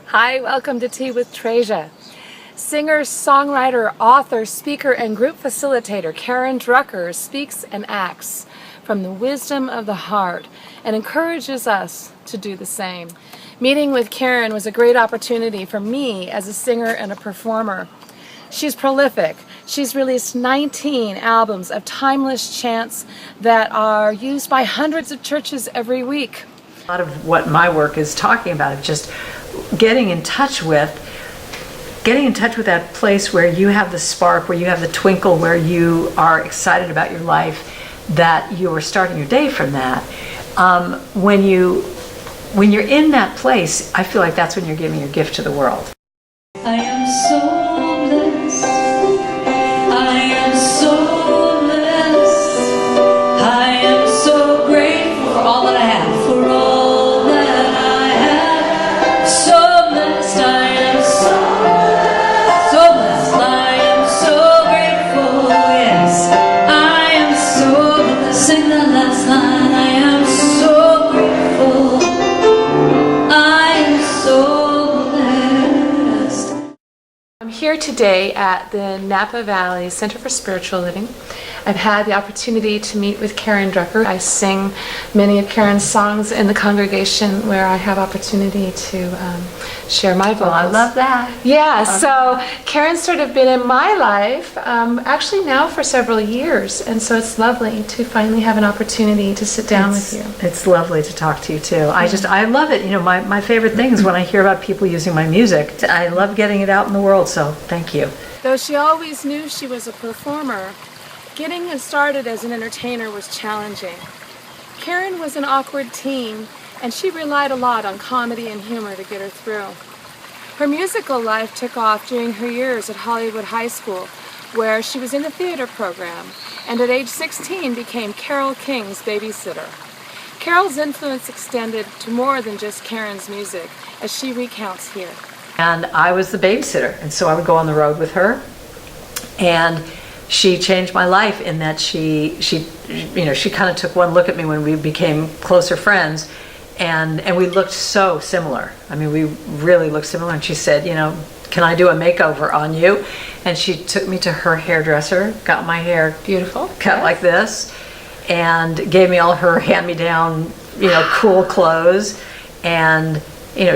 Hi, welcome to Tea with Trazia. Singer, songwriter, author, speaker, and group facilitator Karen Drucker speaks and acts from the wisdom of the heart and encourages us to do the same. Meeting with Karen was a great opportunity for me as a singer and a performer. She's prolific. She's released 19 albums of timeless chants that are used by hundreds of churches every week. A lot of what my work is talking about is just getting in touch with that place where you have the spark, where you have the twinkle, where you are excited about your life, that you are starting your day from that. When you're in that place, I feel like that's when you're giving your gift to the world. I am so blessed. I am so blessed. I am so grateful for all that I have, for all that I have. So blessed, I am so blessed. I am so grateful, yes. I am so blessed. Sing the last line. I am so grateful. I am so blessed. I'm here today at the Napa Valley Center for Spiritual Living. I've had the opportunity to meet with Karen Drucker. I sing many of Karen's songs in the congregation where I have opportunity to share my vocals. Well, I love that. Yeah, so Karen's sort of been in my life actually now for several years, and so it's lovely to finally have an opportunity to sit down with you. It's lovely to talk to you too. I love it. You know, my favorite thing is when I hear about people using my music. I love getting it out in the world, so thank you. Though she always knew she was a performer, getting started as an entertainer was challenging. Karen was an awkward teen, and she relied a lot on comedy and humor to get her through. Her musical life took off during her years at Hollywood High School, where she was in the theater program, and at age 16 became Carole King's babysitter. Carole's influence extended to more than just Karen's music, as she recounts here. And I was the babysitter, and so I would go on the road with her, and she changed my life in that she kind of took one look at me when we became closer friends, and we looked so similar. I mean, we really looked similar, and she said, you know, can I do a makeover on you? And she took me to her hairdresser, got my hair beautiful, cut like this, and gave me all her hand-me-down, cool clothes, and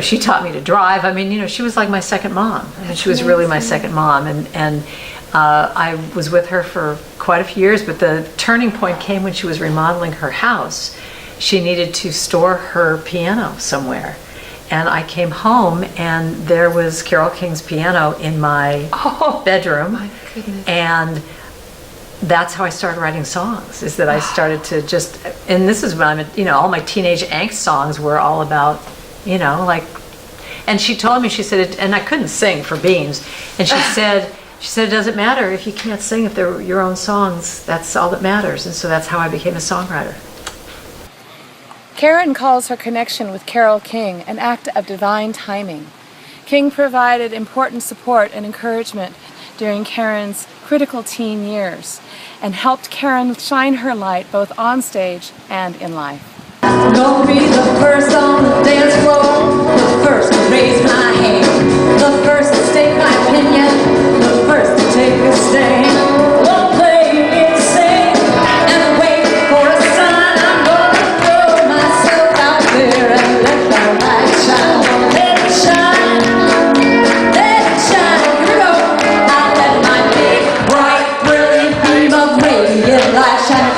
she taught me to drive. I mean, she was like my second mom. I mean, she was really my second mom, and I was with her for quite a few years, but the turning point came when she was remodeling her house. She needed to store her piano somewhere. And I came home, and there was Carole King's piano in my bedroom. My goodness. And that's how I started writing songs, is that I started to just, and this is when all my teenage angst songs were all about, and she told me, she said, and I couldn't sing for beans, and she said, it doesn't matter if you can't sing, if they're your own songs, that's all that matters. And so that's how I became a songwriter. Karen calls her connection with Carole King an act of divine timing. King provided important support and encouragement during Karen's critical teen years and helped Karen shine her light both on stage and in life. Don't be the first on the dance floor, the first to raise my hand, the first to state my opinion, the first to take a stand. Don't play me safe and wait for a sign. I'm gonna throw myself out there and let my light shine. Let it shine, let it shine. Here we go. I let my big, bright, brilliant beam of radiant light shine.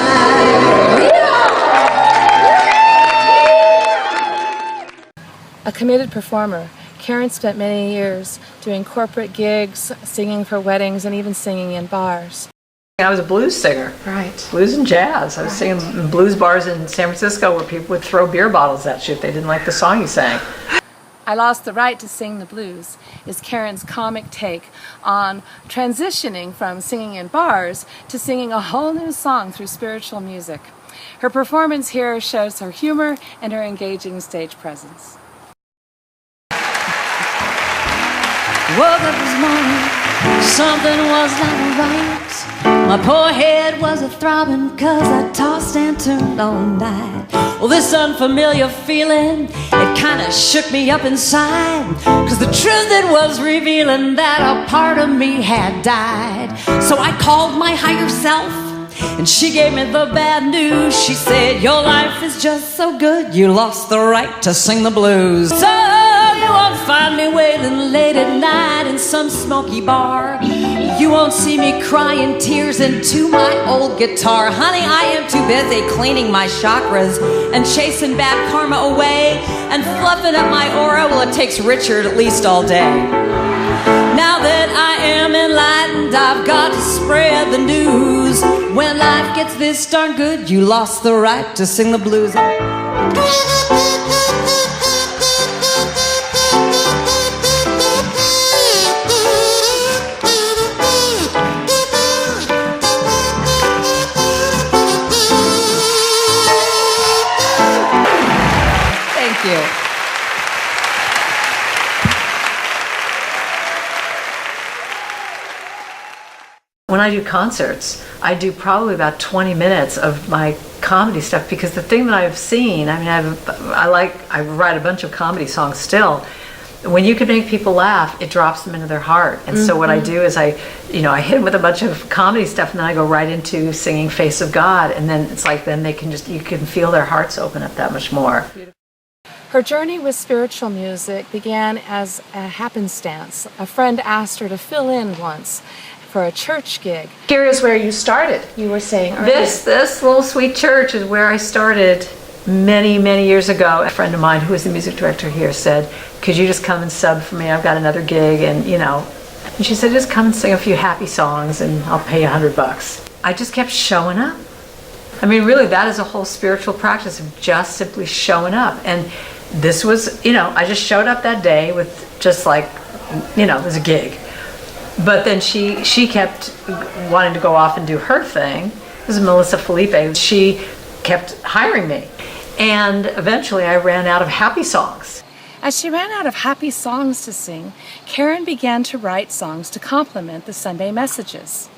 A committed performer, Karen spent many years doing corporate gigs, singing for weddings, and even singing in bars. I was a blues singer. Right. Blues and jazz. I was singing in blues bars in San Francisco where people would throw beer bottles at you if they didn't like the song you sang. I Lost the Right to Sing the Blues is Karen's comic take on transitioning from singing in bars to singing a whole new song through spiritual music. Her performance here shows her humor and her engaging stage presence. Woke up this morning Something was not right. My poor head was a-throbbing 'cause I tossed and turned all night. Well, this unfamiliar feeling, it kinda shook me up inside, 'cause the truth it was revealing that a part of me had died. So I called my higher self, and she gave me the bad news. She said, your life is just so good, you lost the right to sing the blues. So you won't find me wailing late at night in some smoky bar. You won't see me crying tears into my old guitar. Honey, I am too busy cleaning my chakras and chasing bad karma away and fluffing up my aura. Well, it takes Richard at least all day. Now that I am enlightened, I've got to spread the news. When life gets this darn good, you lost the right to sing the blues. Thank you. When I do concerts, I do probably about 20 minutes of my comedy stuff, because the thing that I've seen, I mean, I write a bunch of comedy songs still. When you can make people laugh, it drops them into their heart. And so what I do is I hit them with a bunch of comedy stuff, and then I go right into singing Face of God, and then it's like, then you can feel their hearts open up that much more. Her journey with spiritual music began as a happenstance. A friend asked her to fill in once for a church gig. Here is where you started, you were saying earlier. This little sweet church is where I started many, many years ago. A friend of mine who was the music director here said, could you just come and sub for me? I've got another gig, and she said, just come and sing a few happy songs and I'll pay you $100. I just kept showing up. I mean, really, that is a whole spiritual practice of just simply showing up. And this was, I just showed up that day with just like, it was a gig. But then she kept wanting to go off and do her thing. It was Melissa Felipe. She kept hiring me. And eventually I ran out of happy songs. As she ran out of happy songs to sing, Karen began to write songs to complement the Sunday messages.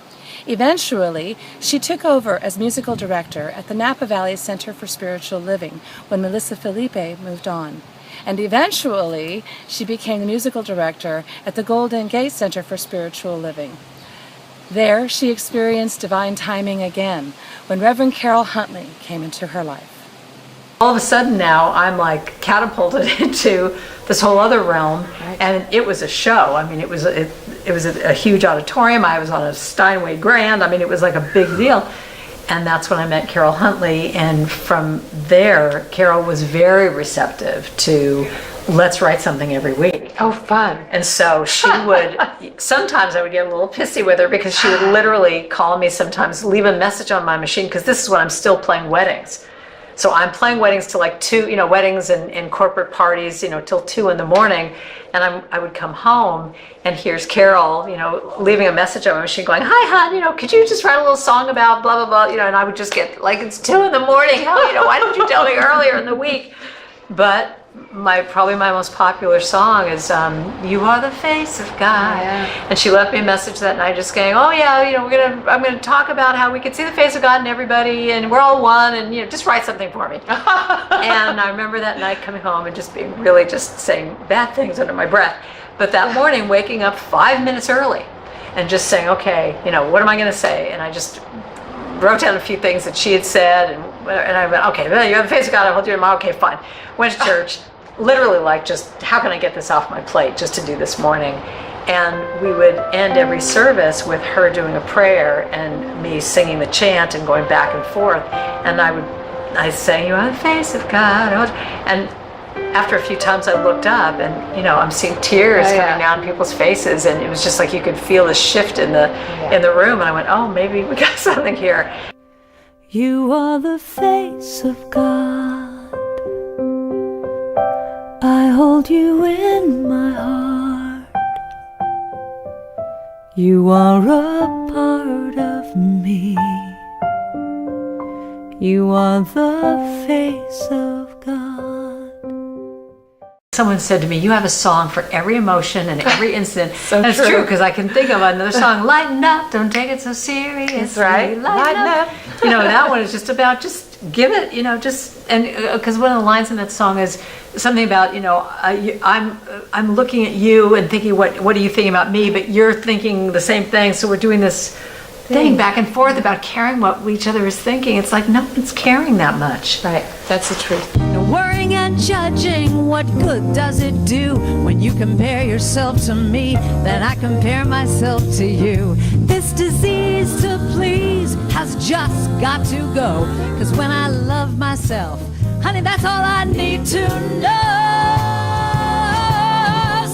Eventually, she took over as musical director at the Napa Valley Center for Spiritual Living when Melissa Felipe moved on. And eventually, she became the musical director at the Golden Gate Center for Spiritual Living. There, she experienced divine timing again when Reverend Carole Huntley came into her life. All of a sudden now, I'm like catapulted into this whole other realm, and it was a show. I mean, it was a huge auditorium. I was on a Steinway Grand. I mean, it was like a big deal. And that's when I met Carole Huntley, and from there, Carole was very receptive to, let's write something every week. Oh, fun. And so she would, sometimes I would get a little pissy with her, because she would literally call me sometimes, leave a message on my machine, because this is when I'm still playing weddings. So I'm playing weddings till like 2, weddings and corporate parties, till 2 in the morning. And I would come home, and here's Carole, leaving a message on my machine going, hi, hon, could you just write a little song about blah, blah, blah, and I would just get like, it's 2 in the morning. Hell, why didn't you tell me earlier in the week? But probably my most popular song is You Are the Face of God. Oh, yeah. And she left me a message that night just saying, oh yeah, I'm gonna talk about how we can see the face of God in everybody, and we're all one, and just write something for me. And I remember that night coming home and just being really just saying bad things under my breath. But that morning, waking up 5 minutes early and just saying, okay, what am I gonna say? And I just wrote down a few things that she had said, and I went, okay, well, you have the face of God, I'll do it tomorrow, okay, fine. Went to church, literally like, just how can I get this off my plate just to do this morning? And we would end every service with her doing a prayer and me singing the chant and going back and forth. And I sang, you are the face of God. And after a few times I looked up, and I'm seeing tears coming down people's faces, and it was just like you could feel the shift in the room, and I went, oh, maybe we got something here. You are the face of God. I hold you in my heart. You are a part of me. You are the face of God. Someone said to me, you have a song for every emotion and every incident. So That's true. true, because I can think of another song, Lighten Up, Don't Take It So Serious. That's right. Lighten up. You know, that one is just about, just give it, you know, just, and because one of the lines in that song is something about, you know, I'm looking at you and thinking, what are you thinking about me? But you're thinking the same thing, so we're doing this thing back and forth about caring what each other is thinking. It's like no one's caring that much. Right. That's the truth. No worrying and judging, what good does it do? When you compare yourself to me, then I compare myself to you. This disease to please has just got to go. Cause when I love myself, honey, that's all I need to know.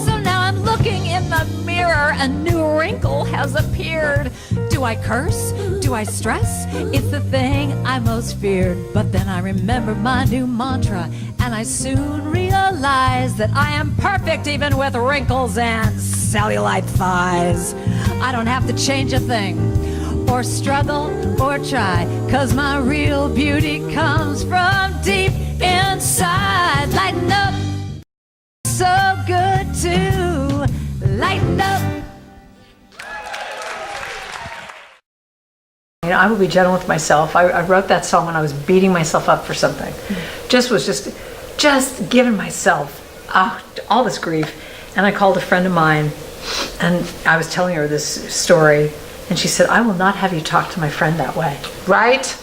So now I'm looking in the mirror, a new wrinkle has appeared. Do I curse? Do I stress? It's the thing I most feared. But then I remember my new mantra, and I soon realized that I am perfect even with wrinkles and cellulite thighs. I don't have to change a thing, or struggle, or try, cause my real beauty comes from deep inside. Lighten up, so good to lighten up. You know, I will be gentle with myself. I wrote that song when I was beating myself up for something. Just giving myself all this grief. And I called a friend of mine, and I was telling her this story, and she said, I will not have you talk to my friend that way. Right?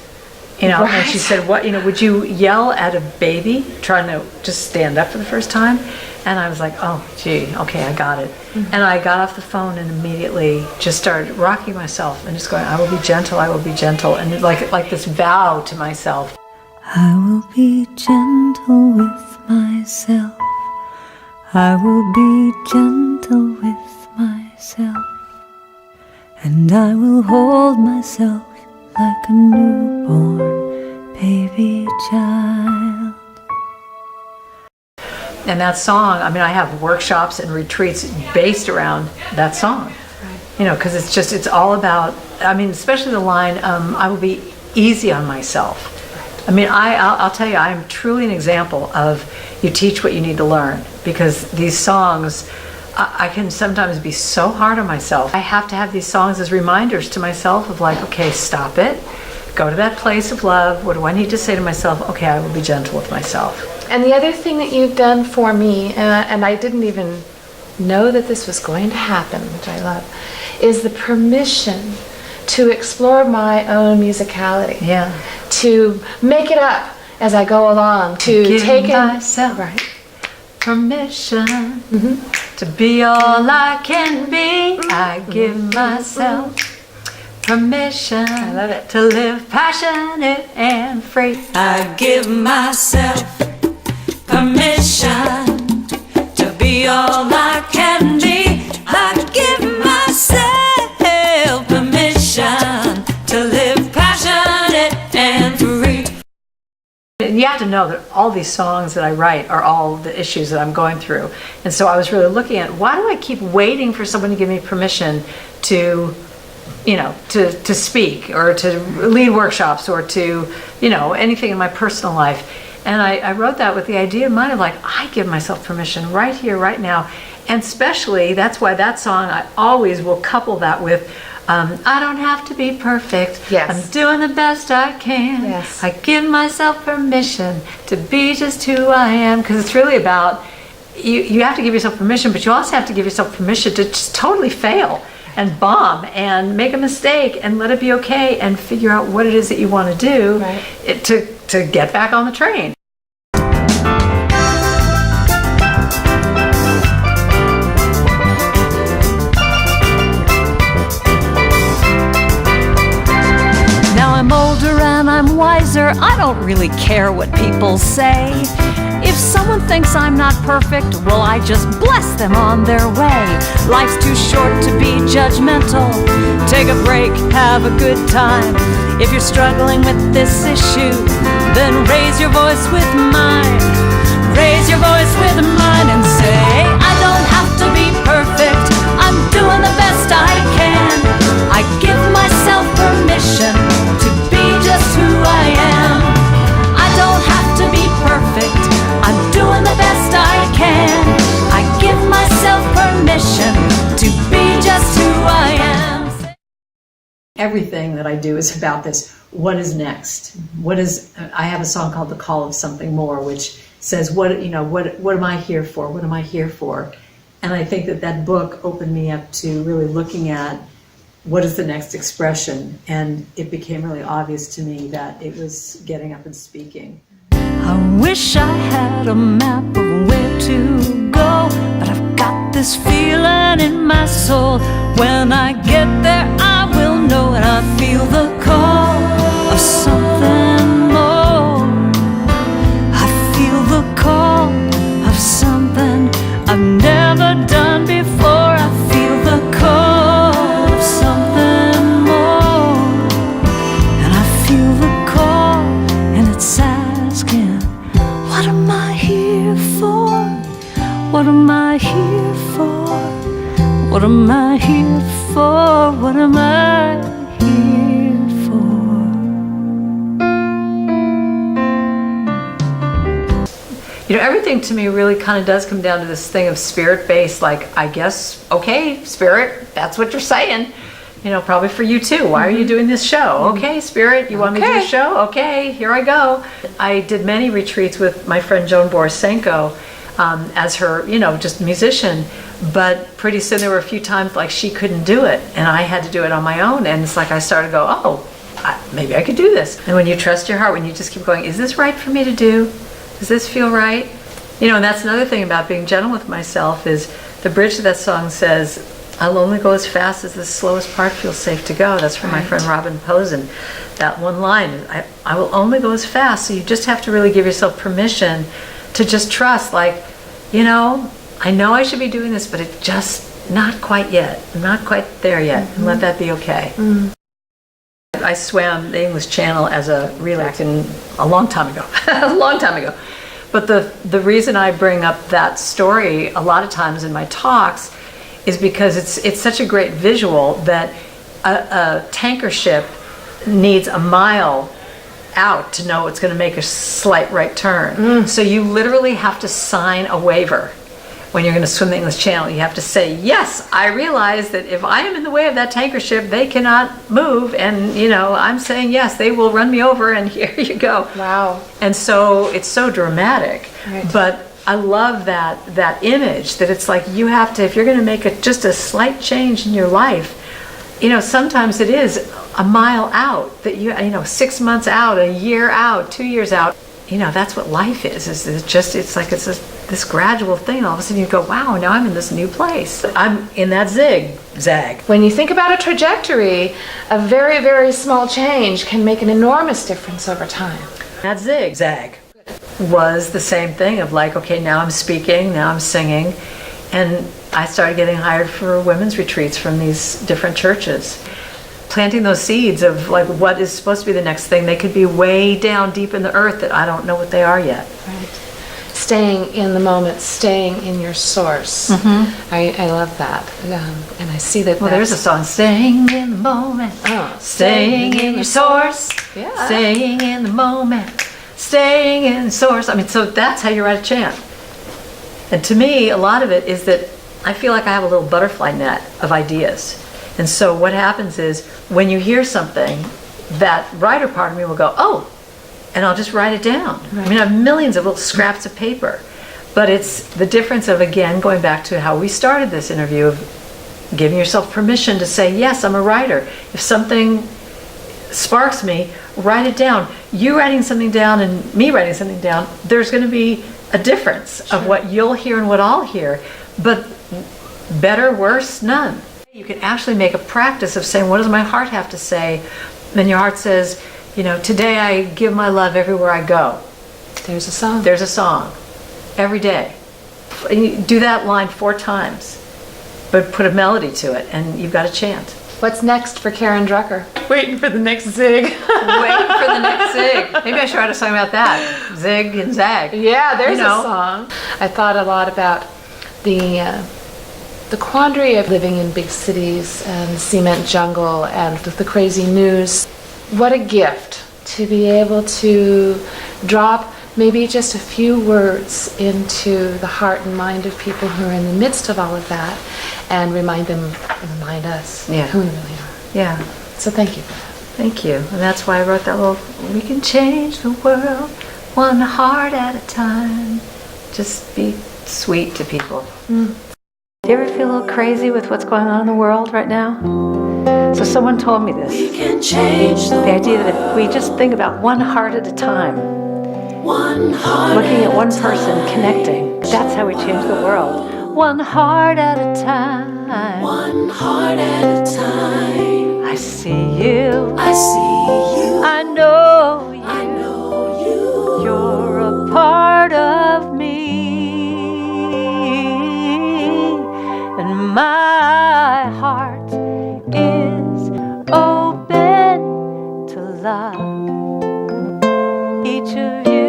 You know, Right. and she said, what, you know, would you yell at a baby trying to just stand up for the first time? And I was like, oh, gee, okay, I got it. And I got off the phone and immediately just started rocking myself and just going, I will be gentle, I will be gentle. And like this vow to myself. I will be gentle with myself. I will be gentle with myself. And I will hold myself like a newborn baby child. And that song, I mean, I have workshops and retreats based around that song. You know, because it's all about, I mean, especially the line, I will be easy on myself. I mean, I'll tell you, I'm truly an example of you teach what you need to learn, because these songs, I can sometimes be so hard on myself. I have to have these songs as reminders to myself of like, okay, stop it. Go to that place of love. What do I need to say to myself? Okay, I will be gentle with myself. And the other thing that you've done for me, and I didn't even know that this was going to happen, which I love, is the permission to explore my own musicality. Yeah. To make it up as I go along. To Give take myself permission to be all I can be. I give myself permission to live passionate and free. I give myself permission to be all I can be. I give myself permission to live passionate and free. And you have to know that all these songs that I write are all the issues that I'm going through. And so I was really looking at, why do I keep waiting for someone to give me permission to, you know, to speak or to lead workshops or to, you know, anything in my personal life? And I wrote that with the idea in mind of like, I give myself permission right here, right now. And especially, that's why that song, I always will couple that with, I don't have to be perfect. Yes. I'm doing the best I can. Yes. I give myself permission to be just who I am. Because it's really about, you have to give yourself permission, but you also have to give yourself permission to just totally fail and bomb and make a mistake and let it be okay and figure out what it is that you want to do to get back on the train. Now I'm older and I'm wiser, I don't really care what people say. If someone thinks I'm not perfect, well, I just bless them on their way. Life's too short to be judgmental. Take a break, have a good time. If you're struggling with this issue, then raise your voice with mine. Raise your voice with mine and say, I don't have to be perfect, I'm doing the best I can. I give myself permission to be just who I am. I don't have to be perfect, I'm doing the best I can. Everything that I do is about this. What is next? I have a song called The Call of Something More, which says, what am I here for? What am I here for? And I think that book opened me up to really looking at what is the next expression. And it became really obvious to me that it was getting up and speaking. I wish I had a map of where to go, but I've got this feeling in my soul. When I get there, I will know, and I feel the call of something more. I feel the call of something I've never done before. I feel the call of something more, and I feel the call, and it's asking, what am I here for? What am I here for? What am I here for? What am I here for? You know, everything to me really kind of does come down to this thing of spirit-based, like, I guess, okay, spirit, that's what you're saying. You know, probably for you too. Why are you doing this show? Okay, spirit, you want me to do a show? Okay, here I go. I did many retreats with my friend Joan Borisenko as her, just musician. But pretty soon there were a few times like she couldn't do it, and I had to do it on my own. And it's like I started to go, maybe I could do this. And when you trust your heart, when you just keep going, is this right for me to do? Does this feel right? And that's another thing about being gentle with myself is the bridge to that song says, I'll only go as fast as the slowest part feels safe to go. That's from my friend Robin Posen. That one line, I will only go as fast. So you just have to really give yourself permission to just trust, like, I know I should be doing this, but it's just not quite yet. I'm not quite there yet. And let that be okay. I swam the English Channel as a relay a long time ago. A long time ago. But the reason I bring up that story a lot of times in my talks is because it's such a great visual that a tanker ship needs a mile out to know it's going to make a slight right turn. So you literally have to sign a waiver. When you're going to swim the English Channel, you have to say, yes, I realize that if I am in the way of that tanker ship, they cannot move. And, I'm saying, yes, they will run me over, and here you go. Wow. And so it's so dramatic. Right. But I love that image, that it's like you have to, if you're going to make just a slight change in your life, sometimes it is a mile out, that 6 months out, a year out, 2 years out. That's what life is it's like it's this gradual thing. All of a sudden you go, wow, now I'm in this new place. I'm in that zigzag. When you think about a trajectory, a very, very small change can make an enormous difference over time. That zigzag was the same thing of like, okay, now I'm speaking, now I'm singing. And I started getting hired for women's retreats from these different churches. Planting those seeds of like what is supposed to be the next thing. They could be way down deep in the earth that I don't know what they are yet. Right. Staying in the moment, staying in your source. I love that. And I see that. Well, there's a song, staying in the moment, staying in your source, staying in the moment, staying in the source. I mean, so that's how you write a chant. And to me, a lot of it is that I feel like I have a little butterfly net of ideas. And so what happens is when you hear something, that writer part of me will go, oh, and I'll just write it down. Right. I mean, I have millions of little scraps of paper. But it's the difference of, again, going back to how we started this interview, of giving yourself permission to say, yes, I'm a writer. If something sparks me, write it down. You writing something down and me writing something down, there's going to be a difference of what you'll hear and what I'll hear. But better, worse, none. You can actually make a practice of saying, what does my heart have to say? And your heart says, today I give my love everywhere I go. There's a song. There's a song. Every day. You do that line 4 times, but put a melody to it, and you've got a chant. What's next for Karen Drucker? Waiting for the next zig. Waiting for the next zig. Maybe I should write a song about that. Zig and zag. Yeah, there's a song. I thought a lot about the quandary of living in big cities and cement jungle and the crazy news. What a gift to be able to drop maybe just a few words into the heart and mind of people who are in the midst of all of that and remind us who we really are. Yeah. So thank you. Thank you. And that's why I wrote that little, we can change the world one heart at a time. Just be sweet to people. Do you ever feel a little crazy with what's going on in the world right now? So someone told me this. We can change the idea that if we just think about one heart at a time, one heart looking at one person, connecting, that's how we change the world. One heart at a time. one heart at a time. I see you. I see you. I know you. I know you. You're a part of me. And my heart is open to love. Each of you.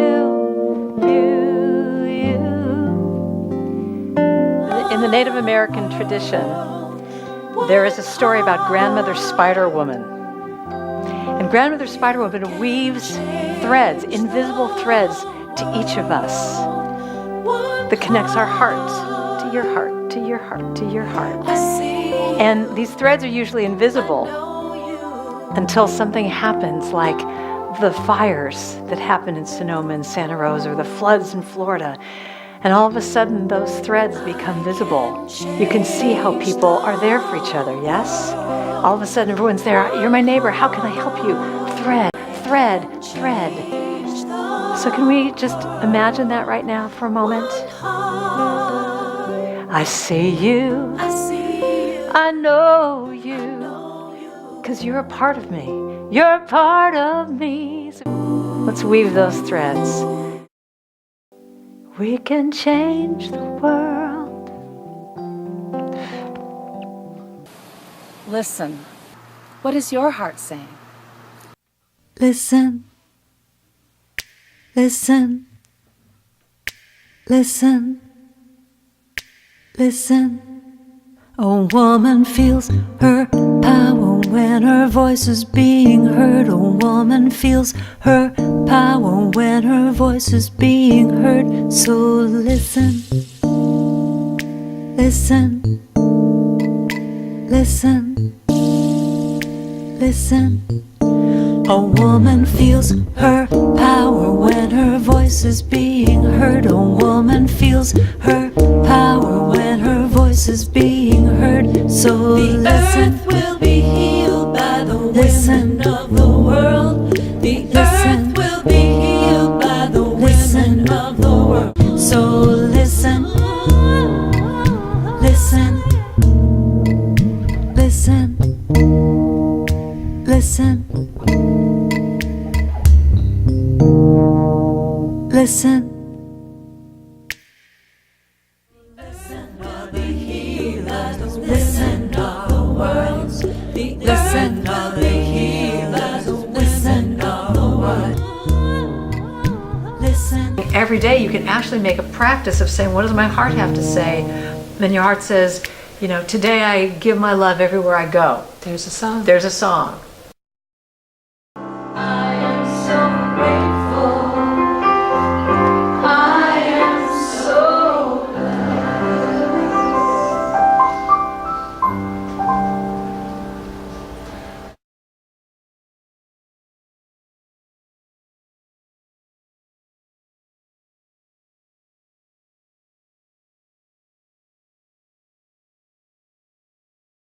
In the Native American tradition, there is a story about Grandmother Spider Woman. And Grandmother Spider Woman weaves threads, invisible threads, to each of us that connects our heart to your heart, to your heart, to your heart. And these threads are usually invisible until something happens, like the fires that happen in Sonoma and Santa Rosa, or the floods in Florida. And all of a sudden, those threads become visible. You can see how people are there for each other, yes? All of a sudden, everyone's there. You're my neighbor. How can I help you? Thread, thread, thread. So can we just imagine that right now for a moment? I see you. I know you. Because you're a part of me. You're a part of me. So let's weave those threads. We can change the world. Listen. What is your heart saying? Listen, listen, listen, listen. A woman feels her power when her voice is being heard. A woman feels her power when her voice is being heard. So listen, listen, listen, listen. A woman feels her power when her voice is being heard. A woman feels her power when her voice is being heard. So The earth will be healed by the women of the world. The earth will be healed by the women of the world. So listen, listen, listen, listen, listen. Listen of the world. The earth of the healers. Listen of the world. Listen. Every day you can actually make a practice of saying, what does my heart have to say? Then your heart says, today I give my love everywhere I go. There's a song. There's a song.